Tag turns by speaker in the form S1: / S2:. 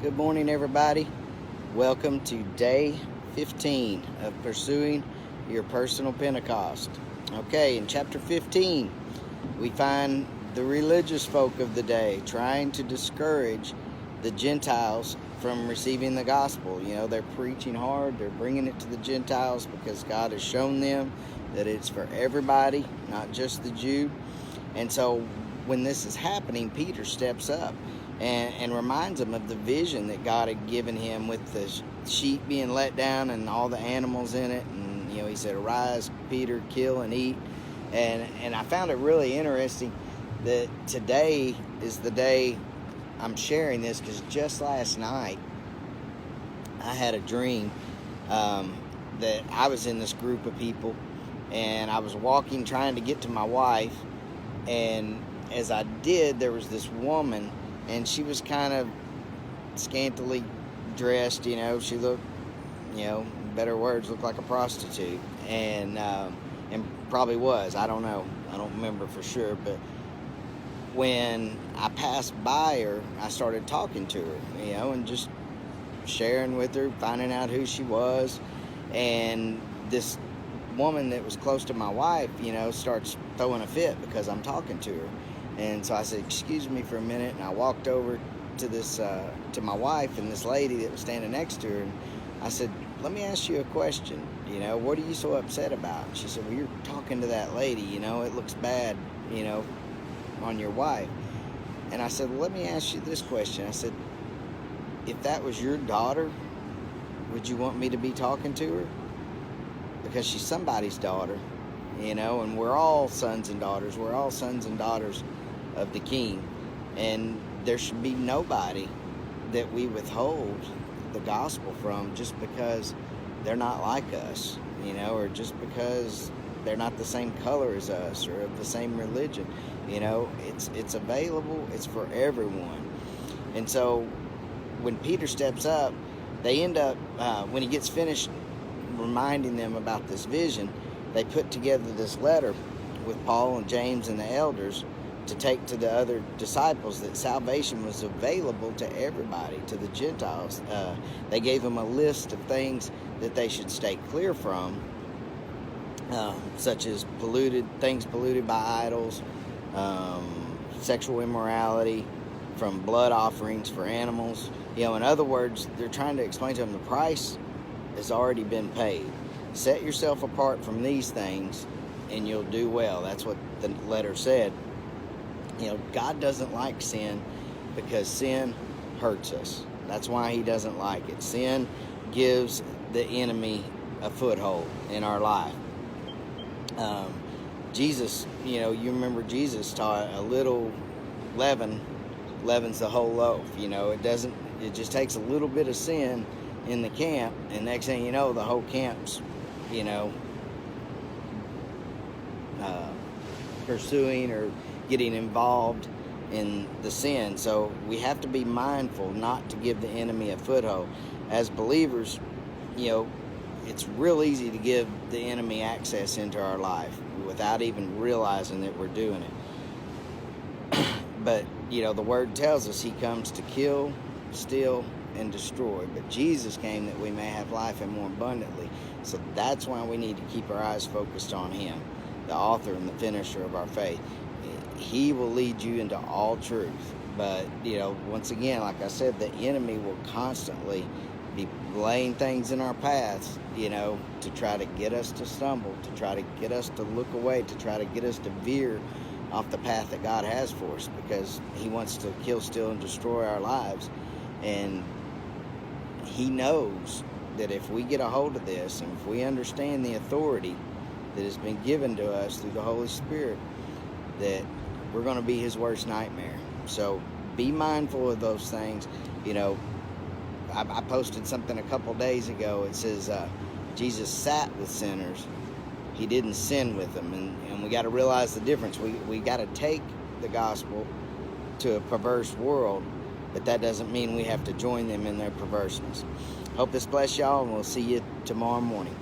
S1: Good morning, everybody. Welcome to day 15 of pursuing your personal Pentecost. Okay, in chapter 15, we find the religious folk of the day trying to discourage the Gentiles from receiving the gospel. You know, they're preaching hard, they're bringing it to the Gentiles because God has shown them that it's for everybody, not just the Jew. And so when this is happening, Peter steps up and reminds him of the vision that God had given him with the sheep being let down and all the animals in it. And, you know, he said, "Arise, Peter, kill and eat." And I found it really interesting that today is the day I'm sharing this, because just last night I had a dream that I was in this group of people and I was walking trying to get to my wife, and as I did, there was this woman, and she was kind of scantily dressed. You know, she looked, you know, better words, looked like a prostitute, and probably was. I don't know. I don't remember for sure. But when I passed by her, I started talking to her, you know, and just sharing with her, finding out who she was. And this woman that was close to my wife, you know, starts throwing a fit because I'm talking to her. And so I said, "Excuse me for a minute," and I walked over to this to my wife and this lady that was standing next to her, and I said, "Let me ask you a question. You know, what are you so upset about?" And she said, "Well, you're talking to that lady. You know, it looks bad, you know, on your wife." And I said, "Well, let me ask you this question." I said, "If that was your daughter, would you want me to be talking to her? Because she's somebody's daughter, you know, and we're all sons and daughters. We're all sons and daughters of the King, and there should be nobody that we withhold the gospel from just because they're not like us, you know, or just because they're not the same color as us or of the same religion. You know, it's available, it's for everyone." And so when Peter steps up, they end up, when he gets finished reminding them about this vision, they put together this letter with Paul and James and the elders to take to the other disciples, that salvation was available to everybody, to the Gentiles. They gave them a list of things that they should stay clear from, such as things polluted by idols, sexual immorality, from blood offerings for animals. You know, in other words, they're trying to explain to them the price has already been paid. Set yourself apart from these things and you'll do well. That's what the letter said. You know, God doesn't like sin because sin hurts us. That's why he doesn't like it. Sin gives the enemy a foothold in our life. Jesus, you know, you remember Jesus taught a little leaven leavens the whole loaf. You know, it just takes a little bit of sin in the camp, and next thing you know, the whole camp's, you know, pursuing or getting involved in the sin. So we have to be mindful not to give the enemy a foothold. As believers, you know, it's real easy to give the enemy access into our life without even realizing that we're doing it. But, you know, the word tells us he comes to kill, steal, and destroy. But Jesus came that we may have life and more abundantly. So that's why we need to keep our eyes focused on him, the author and the finisher of our faith. He will lead you into all truth. But, you know, once again, like I said, the enemy will constantly be laying things in our paths, you know, to try to get us to stumble, to try to get us to look away, to try to get us to veer off the path that God has for us, because he wants to kill, steal, and destroy our lives. And he knows that if we get a hold of this, and if we understand the authority that has been given to us through the Holy Spirit, that we're going to be his worst nightmare. So be mindful of those things. You know, I posted something a couple days ago. It says Jesus sat with sinners. He didn't sin with them. And we got to realize the difference. We got to take the gospel to a perverse world, but that doesn't mean we have to join them in their perverseness. Hope this bless y'all, and we'll see you tomorrow morning.